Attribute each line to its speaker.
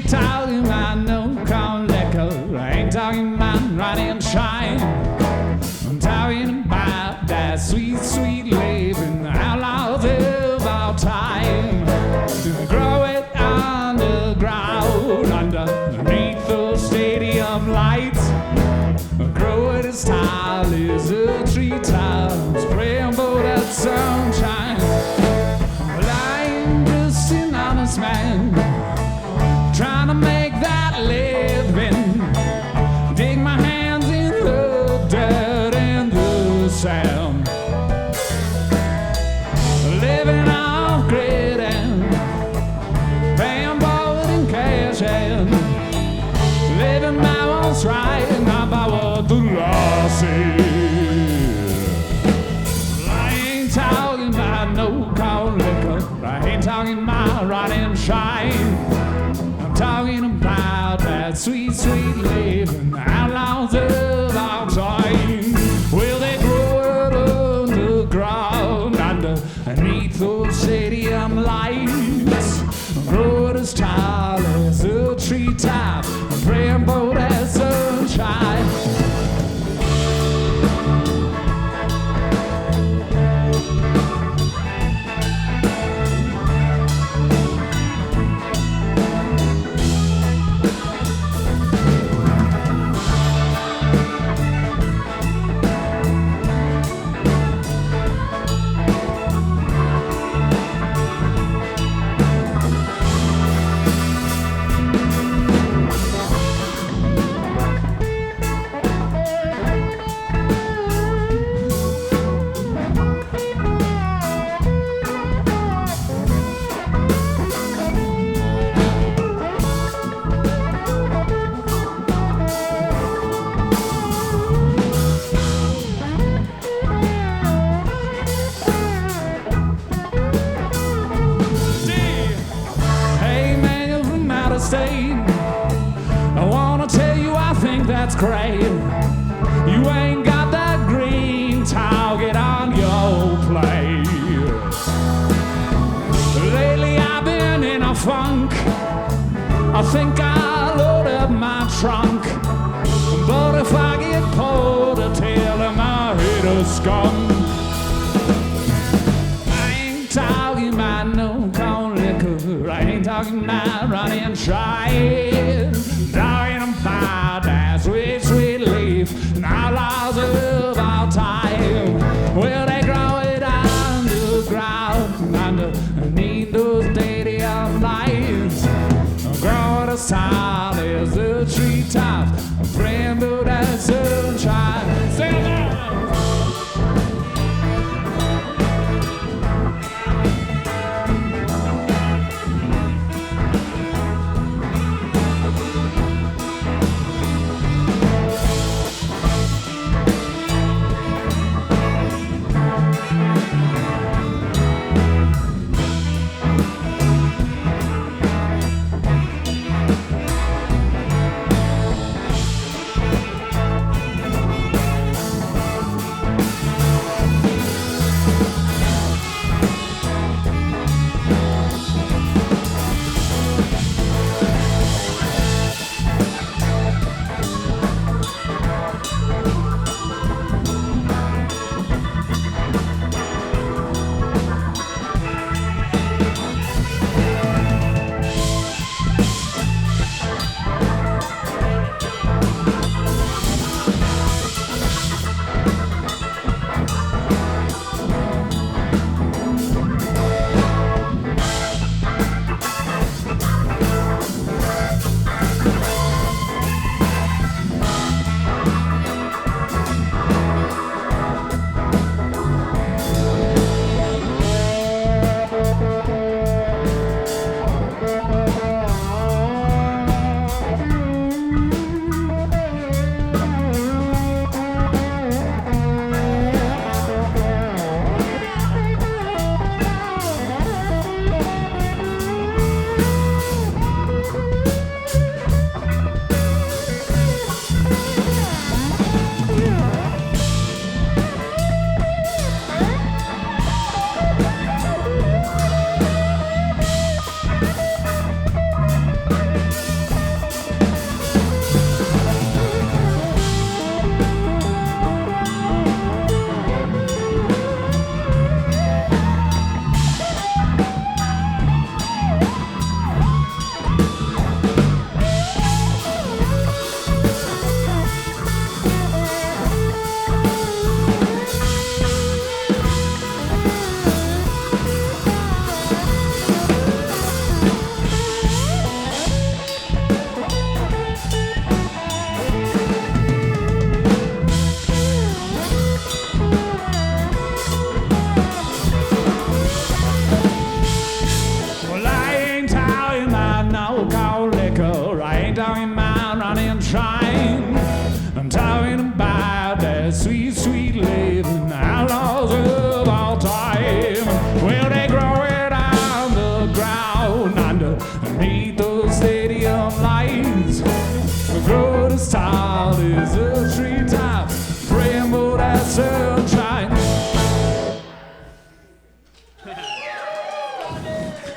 Speaker 1: talking about no cold liquor. I ain't talking about run and shine. I'm talking about that sweet, sweet living, the outlaws of our time. Grow it underground, underneath those stadium lights. Grow it as tall as the treetops, praying for that sunshine. Well, I ain't just an honest man, trying to make that living. Dig my hands in the dirt and the sand. Living off grid and paying forward in cash and living by what's right and not by what the law says. I ain't talking about no cold liquor. I ain't talking about rot and shine. I'm talking about that sweet, sweet living, the outlaws of our time. Well, they grow it underground, underneath those stadium lights. Grow it as tall as a treetop, praying for that sunshine. I wanna tell you, I think that's great. You ain't got that green target on your plate. Lately I've been in a funk. I think I'll load up my trunk. But if I get pulled a tail and my head a skunk, I ain't talking about no cold liquor. I ain't talking about running shine. Talking about that sweet, sweet leaf and outlaws of our time. Well, they grow it underground, underneath those stadium lights. Grow it as tall as the treetops, praying for that sunshine. Sing it out. about liquor, I ain't talking about running shine. I'm talking about that sweet, sweet living, outlaws of all time. Well, they grow it on the ground underneath those stadium lights. The growth as tall as a treetop, rainbow that's